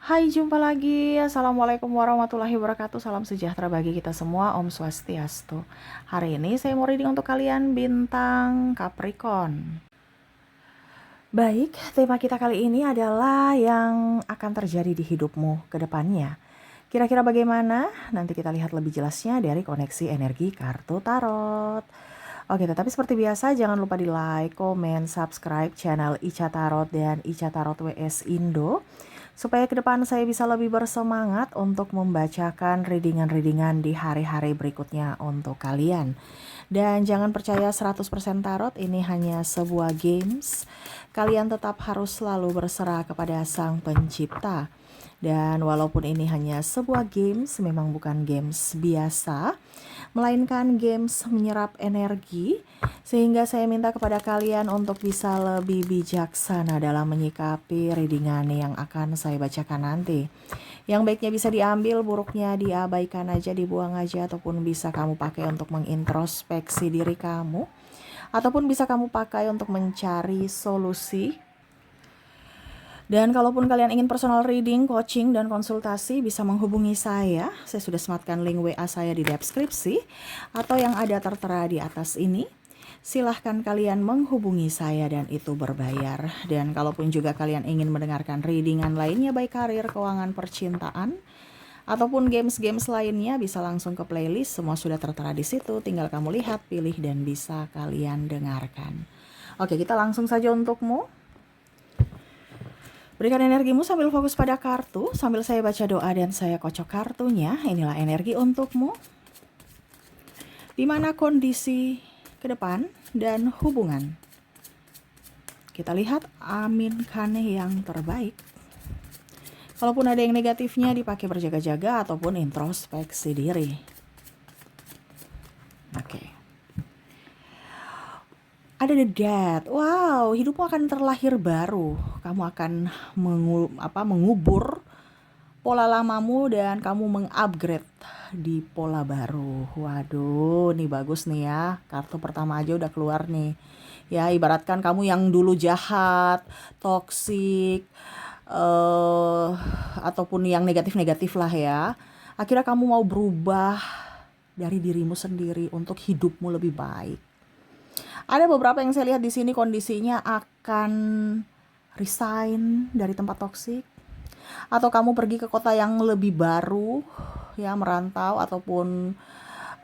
Hai, jumpa lagi. Assalamualaikum warahmatullahi wabarakatuh. Salam sejahtera bagi kita semua. Om Swastiastu. Hari ini saya mau reading untuk kalian bintang Capricorn. Baik, tema kita kali ini adalah yang akan terjadi di hidupmu ke depannya. Kira-kira bagaimana? Nanti kita lihat lebih jelasnya dari koneksi energi kartu tarot. Oke, tetapi seperti biasa jangan lupa di like, komen, subscribe channel Ica Tarot dan Ica Tarot WS Indo supaya ke depan saya bisa lebih bersemangat untuk membacakan readingan-readingan di hari-hari berikutnya untuk kalian. Dan jangan percaya 100% tarot, ini hanya sebuah games. Kalian tetap harus selalu berserah kepada Sang Pencipta. Dan walaupun ini hanya sebuah games, memang bukan games biasa, melainkan games menyerap energi, sehingga saya minta kepada kalian untuk bisa lebih bijaksana dalam menyikapi readingan yang akan saya bacakan nanti. Yang baiknya bisa diambil, buruknya diabaikan aja, dibuang aja, ataupun bisa kamu pakai untuk mengintrospeksi diri kamu, ataupun bisa kamu pakai untuk mencari solusi. Dan kalaupun kalian ingin personal reading, coaching, dan konsultasi, bisa menghubungi saya. Saya sudah sematkan link WA saya di deskripsi atau yang ada tertera di atas ini. Silahkan kalian menghubungi saya dan itu berbayar. Dan kalaupun juga kalian ingin mendengarkan readingan lainnya, baik karir, keuangan, percintaan, ataupun games-games lainnya, bisa langsung ke playlist. Semua sudah tertera di situ. Tinggal kamu lihat, pilih, dan bisa kalian dengarkan. Oke, kita langsung saja untukmu. Berikan energimu sambil fokus pada kartu, sambil saya baca doa dan saya kocok kartunya. Inilah energi untukmu. Di mana kondisi ke depan dan hubungan. Kita lihat, aminkan yang terbaik. Kalaupun ada yang negatifnya, dipakai berjaga-jaga ataupun introspeksi diri. Oke. Ada the death. Wow, hidupmu akan terlahir baru. Kamu akan mengubur pola lamamu dan kamu mengupgrade di pola baru. Waduh, nih bagus nih ya. Kartu pertama aja udah keluar nih. Ya, ibaratkan kamu yang dulu jahat, toksik, ataupun yang negatif-negatif lah ya. Akhirnya kamu mau berubah dari dirimu sendiri untuk hidupmu lebih baik. Ada beberapa yang saya lihat di sini kondisinya akan resign dari tempat toksik, atau kamu pergi ke kota yang lebih baru, ya merantau ataupun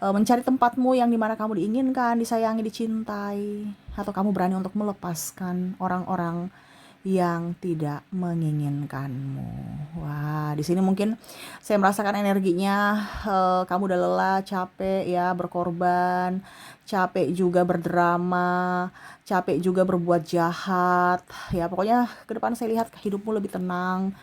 mencari tempatmu yang dimana kamu diinginkan, disayangi, dicintai, atau kamu berani untuk melepaskan orang-orang yang tidak menginginkanmu. Wah, di sini mungkin saya merasakan energinya, kamu udah lelah, capek ya berkorban, capek juga berdrama, capek juga berbuat jahat. Ya pokoknya ke depan saya lihat hidupmu lebih tenang,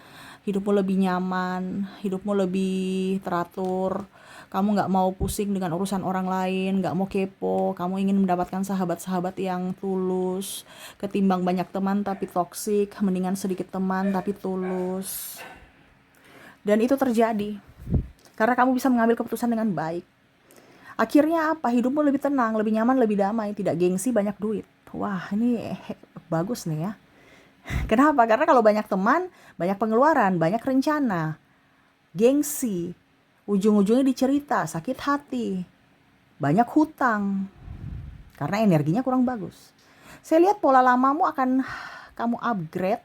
hidupmu lebih nyaman, hidupmu lebih teratur. Kamu gak mau pusing dengan urusan orang lain, gak mau kepo. Kamu ingin mendapatkan sahabat-sahabat yang tulus. Ketimbang banyak teman tapi toksik, mendingan sedikit teman tapi tulus. Dan itu terjadi karena kamu bisa mengambil keputusan dengan baik. Akhirnya apa? Hidupmu lebih tenang, lebih nyaman, lebih damai. Tidak gengsi, banyak duit. Wah, ini bagus nih ya. Kenapa? Karena kalau banyak teman, banyak pengeluaran, banyak rencana, gengsi, ujung-ujungnya dicerita, sakit hati, banyak hutang, karena energinya kurang bagus. Saya lihat pola lamamu akan kamu upgrade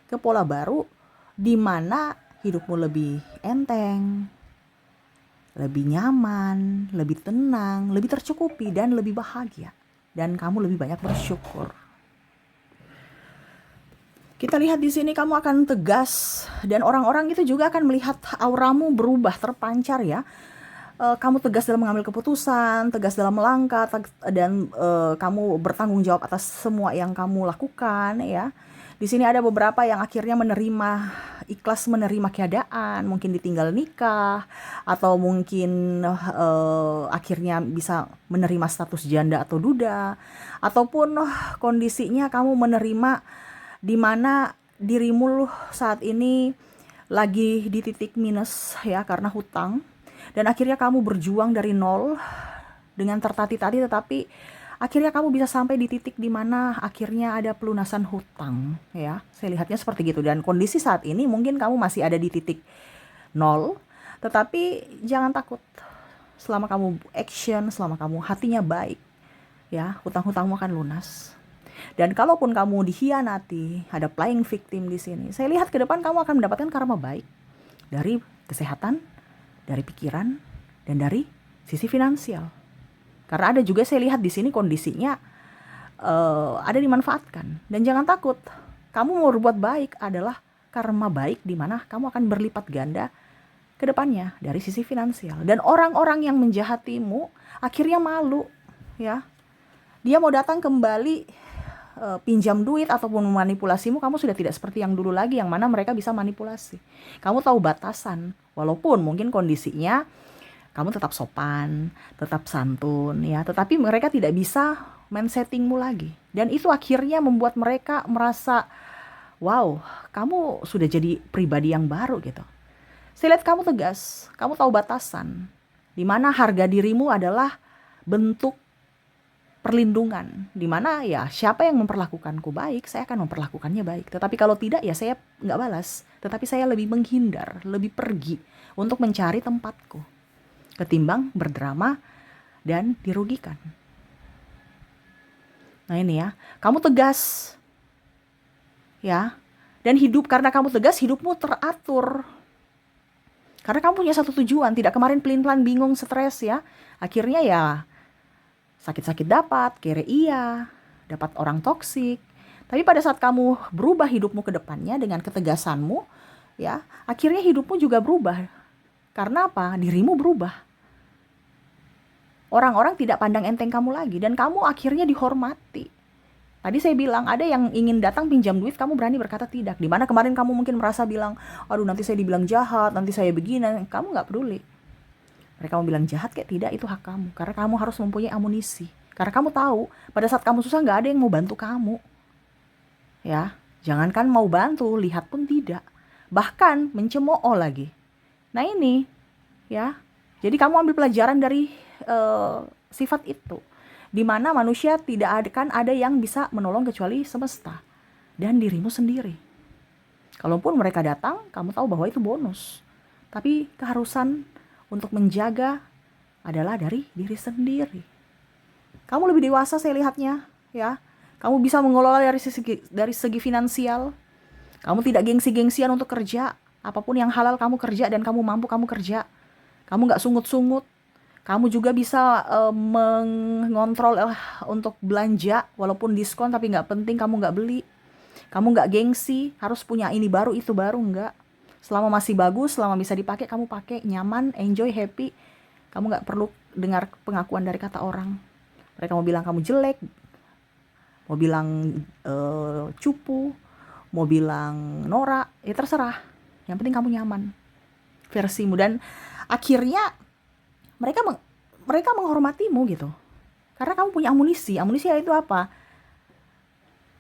ke pola baru, di mana hidupmu lebih enteng, lebih nyaman, lebih tenang, lebih tercukupi, dan lebih bahagia. Dan kamu lebih banyak bersyukur. Kita lihat di sini kamu akan tegas dan orang-orang itu juga akan melihat auramu berubah, terpancar ya. Kamu tegas dalam mengambil keputusan, tegas dalam melangkah, dan kamu bertanggung jawab atas semua yang kamu lakukan ya. Di sini ada beberapa yang akhirnya ikhlas menerima keadaan, mungkin ditinggal nikah, atau mungkin akhirnya bisa menerima status janda atau duda, ataupun kondisinya kamu menerima di mana dirimu saat ini lagi di titik minus ya karena hutang, dan akhirnya kamu berjuang dari nol dengan tertatih-tatih, tetapi akhirnya kamu bisa sampai di titik di mana akhirnya ada pelunasan hutang, ya. Saya lihatnya seperti gitu, dan kondisi saat ini mungkin kamu masih ada di titik nol, tetapi jangan takut. Selama kamu action, selama kamu hatinya baik, ya, hutang-hutangmu akan lunas. Dan kalaupun kamu dikhianati, ada playing victim di sini, saya lihat ke depan kamu akan mendapatkan karma baik dari kesehatan, dari pikiran, dan dari sisi finansial. Karena ada juga saya lihat di sini kondisinya ada dimanfaatkan. Dan jangan takut, kamu mau berbuat baik adalah karma baik di mana kamu akan berlipat ganda ke depannya dari sisi finansial. Dan orang-orang yang menjahatimu akhirnya malu, ya. Dia mau datang kembali pinjam duit ataupun memanipulasimu, kamu sudah tidak seperti yang dulu lagi, yang mana mereka bisa manipulasi. Kamu tahu batasan, walaupun mungkin kondisinya kamu tetap sopan, tetap santun, ya, tetapi mereka tidak bisa men-settingmu lagi. Dan itu akhirnya membuat mereka merasa, wow, kamu sudah jadi pribadi yang baru gitu. Saya lihat kamu tegas, kamu tahu batasan, di mana harga dirimu adalah bentuk perlindungan, di mana ya siapa yang memperlakukanku baik, saya akan memperlakukannya baik. Tetapi kalau tidak, ya saya nggak balas. Tetapi saya lebih menghindar, lebih pergi untuk mencari tempatku, ketimbang berdrama dan dirugikan. Nah ini ya, kamu tegas, ya, dan hidup, karena kamu tegas, hidupmu teratur. Karena kamu punya satu tujuan, tidak kemarin pelin-pelan bingung, stres, ya. Akhirnya ya sakit-sakit dapat, kere iya, dapat orang toksik. Tapi pada saat kamu berubah hidupmu ke depannya dengan ketegasanmu, ya, akhirnya hidupmu juga berubah. Karena apa? Dirimu berubah. Orang-orang tidak pandang enteng kamu lagi, dan kamu akhirnya dihormati. Tadi saya bilang, ada yang ingin datang pinjam duit, kamu berani berkata tidak. Dimana kemarin kamu mungkin merasa bilang, aduh nanti saya dibilang jahat, nanti saya begini. Kamu gak peduli. Mereka mau bilang jahat kayak tidak, itu hak kamu. Karena kamu harus mempunyai amunisi. Karena kamu tahu, pada saat kamu susah gak ada yang mau bantu kamu. Ya, jangankan mau bantu, lihat pun tidak. Bahkan mencemooh lagi. Nah ini, ya. Jadi kamu ambil pelajaran dari sifat itu. Dimana manusia tidak akan ada yang bisa menolong kecuali semesta dan dirimu sendiri. Kalaupun mereka datang, kamu tahu bahwa itu bonus. Tapi keharusan untuk menjaga adalah dari diri sendiri. Kamu lebih dewasa saya lihatnya, ya. Kamu bisa mengelola dari segi finansial. Kamu tidak gengsi-gengsian untuk kerja. Apapun yang halal kamu kerja, dan kamu mampu kamu kerja. Kamu gak sungut-sungut. Kamu juga bisa mengontrol untuk belanja, walaupun diskon tapi gak penting, kamu gak beli. Kamu gak gengsi, harus punya ini baru, itu baru, enggak. Selama masih bagus, selama bisa dipakai, kamu pakai, nyaman, enjoy, happy. Kamu gak perlu dengar pengakuan dari kata orang. Mereka mau bilang kamu jelek, mau bilang cupu, mau bilang norak, ya terserah. Yang penting kamu nyaman versimu, dan akhirnya mereka menghormatimu gitu. Karena kamu punya amunisi. Amunisi itu apa?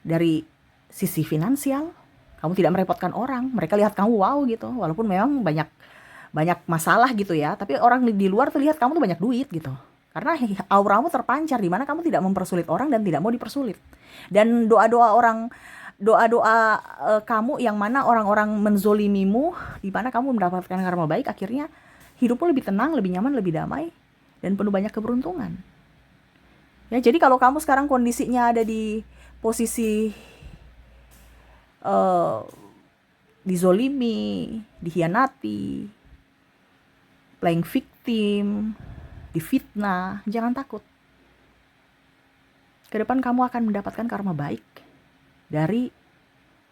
Dari sisi finansial, kamu tidak merepotkan orang. Mereka lihat kamu wow gitu. Walaupun memang banyak masalah gitu ya, tapi orang di luar tuh lihat kamu tuh banyak duit gitu. Karena auramu terpancar di mana kamu tidak mempersulit orang dan tidak mau dipersulit. Dan doa-doa kamu yang mana orang-orang menzolimimu, di mana kamu mendapatkan karma baik, akhirnya hidupmu lebih tenang, lebih nyaman, lebih damai, dan penuh banyak keberuntungan. Ya, jadi kalau kamu sekarang kondisinya ada di posisi dizolimi, dikhianati, playing victim, difitnah, jangan takut. Ke depan kamu akan mendapatkan karma baik dari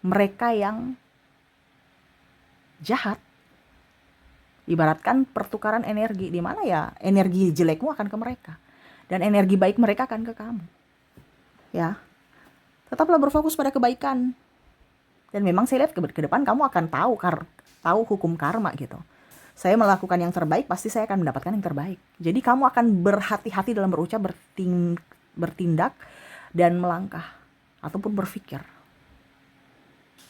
mereka yang jahat. Ibaratkan pertukaran energi, di mana ya energi jelekmu akan ke mereka dan energi baik mereka akan ke kamu. Ya. Tetaplah berfokus pada kebaikan. Dan memang saya lihat ke depan kamu akan tahu hukum karma gitu. Saya melakukan yang terbaik, pasti saya akan mendapatkan yang terbaik. Jadi kamu akan berhati-hati dalam berucap, bertindak, dan melangkah ataupun berpikir.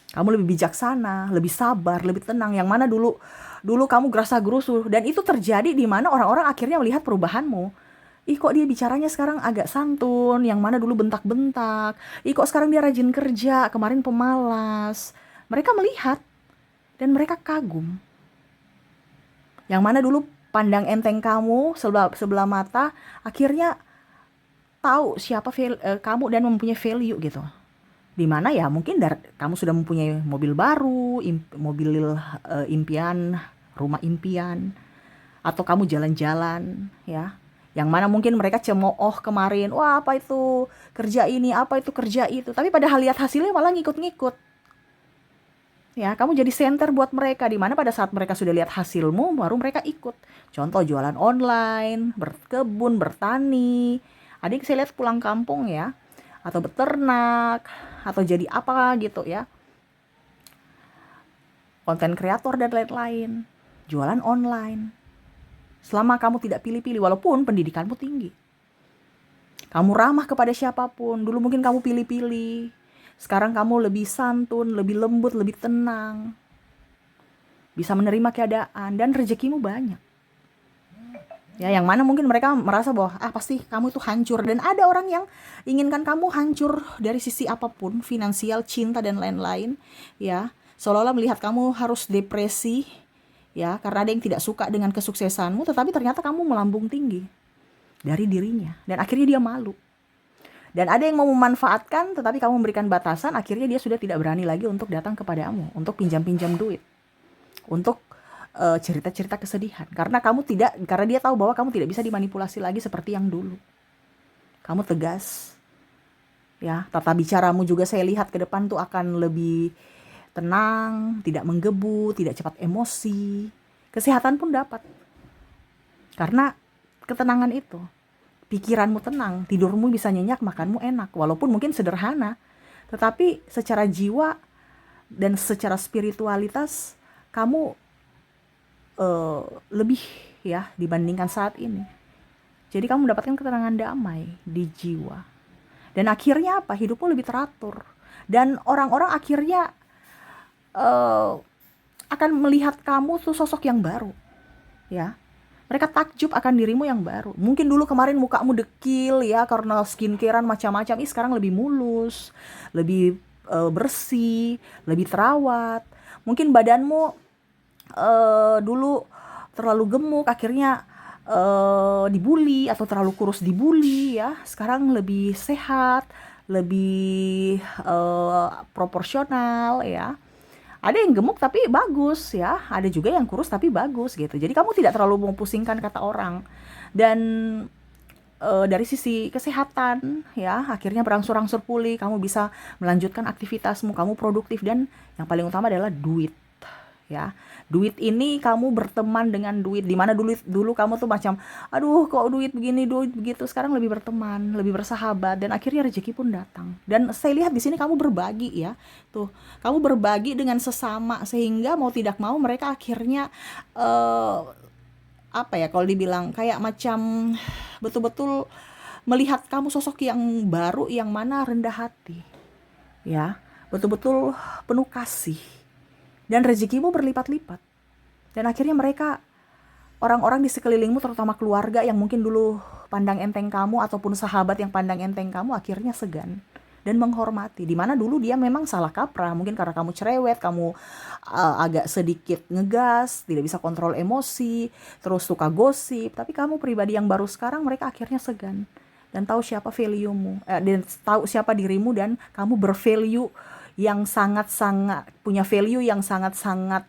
Kamu lebih bijaksana, lebih sabar, lebih tenang. Yang mana dulu kamu gerasa gerusu, dan itu terjadi di mana orang-orang akhirnya melihat perubahanmu. Ih kok dia bicaranya sekarang agak santun, yang mana dulu bentak-bentak. Ih kok sekarang dia rajin kerja, kemarin pemalas. Mereka melihat dan mereka kagum. Yang mana dulu pandang enteng kamu sebelah mata, akhirnya tahu siapa kamu dan mempunyai value gitu. Dimana ya mungkin kamu sudah mempunyai mobil baru, mobil impian, rumah impian, atau kamu jalan-jalan ya. Yang mana mungkin mereka cemooh kemarin, wah apa itu kerja ini, apa itu kerja itu. Tapi padahal lihat hasilnya malah ngikut-ngikut. Ya, kamu jadi center buat mereka, di mana pada saat mereka sudah lihat hasilmu, baru mereka ikut. Contoh jualan online, berkebun, bertani. Ada yang saya lihat pulang kampung ya, atau beternak, atau jadi apa gitu ya. Konten kreator dan lain-lain. Jualan online. Selama kamu tidak pilih-pilih, walaupun pendidikanmu tinggi. Kamu ramah kepada siapapun, dulu mungkin kamu pilih-pilih. Sekarang kamu lebih santun, lebih lembut, lebih tenang. Bisa menerima keadaan dan rezekimu banyak. Ya, yang mana mungkin mereka merasa bahwa pasti kamu itu hancur, dan ada orang yang inginkan kamu hancur dari sisi apapun, finansial, cinta dan lain-lain, ya. Seolah-olah melihat kamu harus depresi, ya, karena ada yang tidak suka dengan kesuksesanmu, tetapi ternyata kamu melambung tinggi dari dirinya dan akhirnya dia malu. Dan ada yang mau memanfaatkan, tetapi kamu memberikan batasan, akhirnya dia sudah tidak berani lagi untuk datang kepadamu, untuk pinjam-pinjam duit, untuk cerita-cerita kesedihan. Karena dia tahu bahwa kamu tidak bisa dimanipulasi lagi seperti yang dulu. Kamu tegas, ya. Tata bicaramu juga saya lihat ke depan tuh akan lebih tenang, tidak menggebu, tidak cepat emosi. Kesehatan pun dapat. Karena ketenangan itu. Pikiranmu tenang, tidurmu bisa nyenyak, makanmu enak. Walaupun mungkin sederhana, tetapi secara jiwa dan secara spiritualitas kamu lebih ya dibandingkan saat ini. Jadi kamu mendapatkan ketenangan damai di jiwa. Dan akhirnya apa? Hidupmu lebih teratur. Dan orang-orang akhirnya akan melihat kamu tuh sosok yang baru. Ya. Mereka takjub akan dirimu yang baru. Mungkin dulu kemarin mukamu dekil ya karena skincarean macam-macam. Sekarang lebih mulus, lebih bersih, lebih terawat. Mungkin badanmu dulu terlalu gemuk, akhirnya dibully, atau terlalu kurus dibully ya. Sekarang lebih sehat, lebih proporsional ya. Ada yang gemuk tapi bagus ya, ada juga yang kurus tapi bagus gitu. Jadi kamu tidak terlalu memposingkan kata orang. Dan dari sisi kesehatan ya, akhirnya berangsur-angsur pulih, kamu bisa melanjutkan aktivitasmu, kamu produktif, dan yang paling utama adalah duit. Ya, duit ini kamu berteman dengan duit, dimana dulu kamu tuh macam aduh kok duit begini duit begitu. Sekarang lebih berteman, lebih bersahabat, dan akhirnya rezeki pun datang. Dan saya lihat di sini kamu berbagi ya, tuh kamu berbagi dengan sesama, sehingga mau tidak mau mereka akhirnya apa ya, kalau dibilang kayak macam betul-betul melihat kamu sosok yang baru, yang mana rendah hati ya, betul-betul penuh kasih. Dan rezekimu berlipat-lipat. Dan akhirnya mereka, orang-orang di sekelilingmu, terutama keluarga yang mungkin dulu pandang enteng kamu, ataupun sahabat yang pandang enteng kamu, akhirnya segan dan menghormati. Dimana dulu dia memang salah kaprah, mungkin karena kamu cerewet, kamu agak sedikit ngegas, tidak bisa kontrol emosi, terus suka gosip. Tapi kamu pribadi yang baru sekarang, mereka akhirnya segan dan tahu siapa value-mu, dan tahu siapa dirimu, dan kamu bervalue yang sangat-sangat, punya value yang sangat-sangat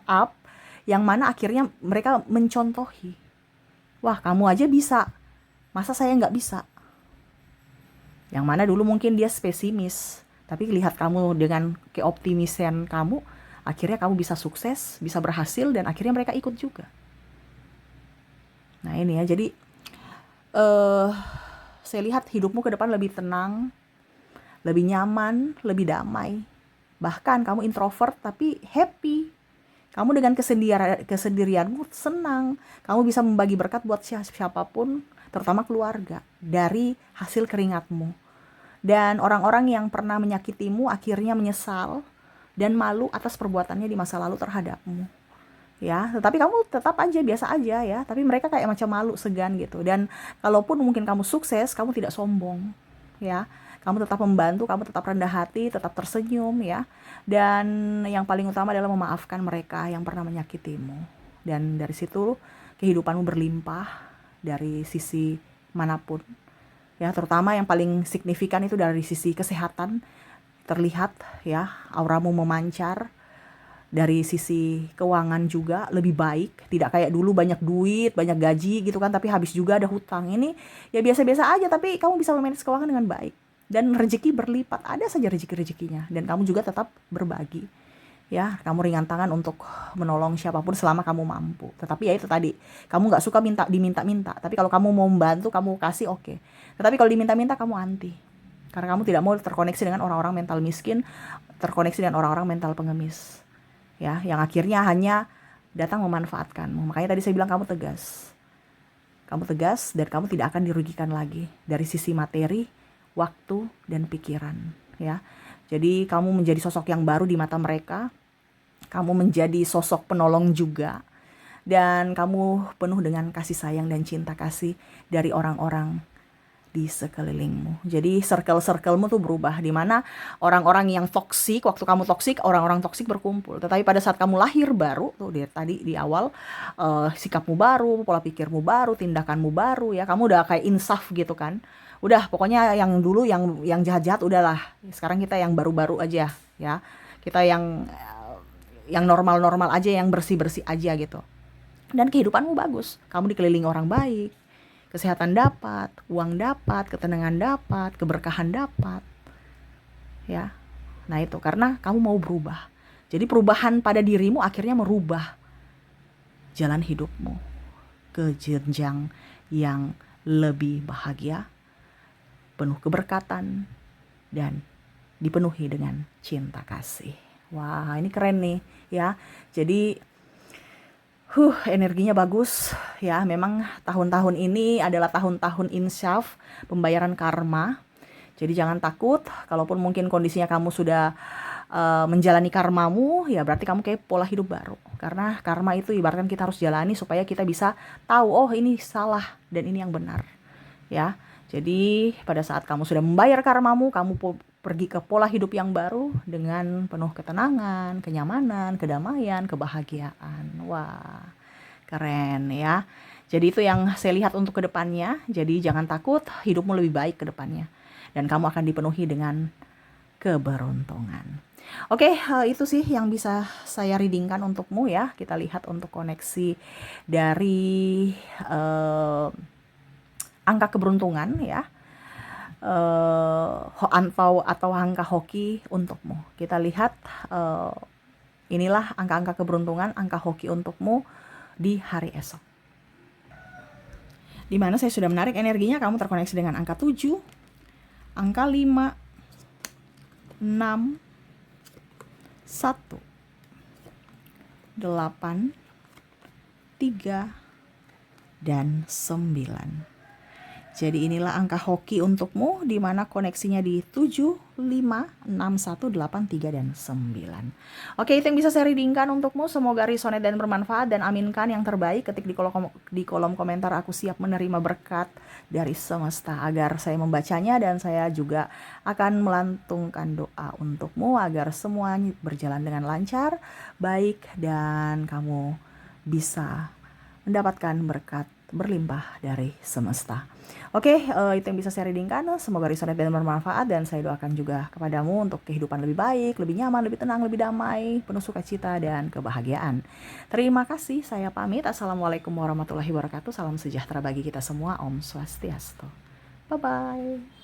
up, yang mana akhirnya mereka mencontohi. Wah, kamu aja bisa, masa saya nggak bisa? Yang mana dulu mungkin dia pesimis, tapi lihat kamu dengan keoptimisan kamu, akhirnya kamu bisa sukses, bisa berhasil, dan akhirnya mereka ikut juga. Nah ini ya, jadi saya lihat hidupmu ke depan lebih tenang, lebih nyaman, lebih damai. Bahkan kamu introvert tapi happy. Kamu dengan kesendirianmu senang. Kamu bisa membagi berkat buat siapapun, terutama keluarga, dari hasil keringatmu. Dan orang-orang yang pernah menyakitimu akhirnya menyesal dan malu atas perbuatannya di masa lalu terhadapmu. ya. Tetapi kamu tetap aja biasa aja ya, tapi mereka kayak macam malu, segan gitu. Dan kalaupun mungkin kamu sukses, kamu tidak sombong ya. Kamu tetap membantu, kamu tetap rendah hati, tetap tersenyum ya. Dan yang paling utama adalah memaafkan mereka yang pernah menyakitimu. Dan dari situ kehidupanmu berlimpah dari sisi manapun ya, terutama yang paling signifikan itu dari sisi kesehatan, terlihat ya, auramu memancar. Dari sisi keuangan juga lebih baik, tidak kayak dulu banyak duit, banyak gaji gitu kan, tapi habis juga ada hutang. Ini ya biasa-biasa aja, tapi kamu bisa memanage keuangan dengan baik. Dan rezeki berlipat, ada saja rezeki-rezekinya. Dan kamu juga tetap berbagi. Ya, kamu ringan tangan untuk menolong siapapun selama kamu mampu. Tetapi ya itu tadi, kamu nggak suka diminta-minta. Tapi kalau kamu mau membantu, kamu kasih, oke. Tetapi kalau diminta-minta, kamu anti. Karena kamu tidak mau terkoneksi dengan orang-orang mental miskin, terkoneksi dengan orang-orang mental pengemis. Ya, yang akhirnya hanya datang memanfaatkanmu. Makanya tadi saya bilang kamu tegas. Kamu tegas dan kamu tidak akan dirugikan lagi dari sisi materi, waktu, dan pikiran. Ya, jadi kamu menjadi sosok yang baru di mata mereka. Kamu menjadi sosok penolong juga. Dan kamu penuh dengan kasih sayang dan cinta kasih dari orang-orang di sekelilingmu. Jadi circle-circlemu tuh berubah, di mana orang-orang yang toksik, waktu kamu toksik, orang-orang toksik berkumpul. Tetapi pada saat kamu lahir baru tuh, tadi di awal, sikapmu baru, pola pikirmu baru, tindakanmu baru ya. Kamu udah kayak insaf gitu kan. Udah pokoknya yang dulu yang jahat-jahat udahlah. Sekarang kita yang baru-baru aja ya. Kita yang normal-normal aja, yang bersih-bersih aja gitu. Dan kehidupanmu bagus. Kamu dikelilingi orang baik. Kesehatan dapat, uang dapat, ketenangan dapat, keberkahan dapat. Ya. Nah, itu karena kamu mau berubah. Jadi perubahan pada dirimu akhirnya merubah jalan hidupmu ke jenjang yang lebih bahagia, penuh keberkatan, dan dipenuhi dengan cinta kasih. Wah, ini keren nih ya. Jadi energinya bagus ya. Memang tahun-tahun ini adalah tahun-tahun insyaf, pembayaran karma. Jadi jangan takut, kalaupun mungkin kondisinya kamu sudah menjalani karmamu, ya berarti kamu kayak pola hidup baru. Karena karma itu ibaratkan kita harus jalani supaya kita bisa tahu, oh ini salah dan ini yang benar. Ya. Jadi pada saat kamu sudah membayar karmamu, kamu pergi ke pola hidup yang baru dengan penuh ketenangan, kenyamanan, kedamaian, kebahagiaan. Wah, keren ya. Jadi itu yang saya lihat untuk kedepannya. Jadi jangan takut, hidupmu lebih baik ke depannya. Dan kamu akan dipenuhi dengan keberuntungan. Oke, itu sih yang bisa saya readingkan untukmu ya. Kita lihat untuk koneksi dari angka keberuntungan ya, atau angka hoki untukmu. Kita lihat inilah angka-angka keberuntungan, angka hoki untukmu di hari esok. Di mana saya sudah menarik energinya, kamu terkoneksi dengan angka 7, angka 5, 6, 1, 8, 3, dan 9. Jadi inilah angka hoki untukmu, di mana koneksinya di 7, 5, 6, 1, 8, 3, dan 9. Oke, itu yang bisa saya readingkan untukmu. Semoga resonate dan bermanfaat, dan aminkan yang terbaik. Ketik di kolom komentar, aku siap menerima berkat dari semesta agar saya membacanya, dan saya juga akan melantunkan doa untukmu agar semua berjalan dengan lancar, baik, dan kamu bisa mendapatkan berkat berlimpah dari semesta. Oke, itu yang bisa saya readingkan. Semoga resonate dan bermanfaat, dan saya doakan juga kepadamu untuk kehidupan lebih baik, lebih nyaman, lebih tenang, lebih damai, penuh sukacita dan kebahagiaan. Terima kasih, saya pamit. Assalamualaikum warahmatullahi wabarakatuh. Salam sejahtera bagi kita semua. Om Swastiastu. Bye-bye.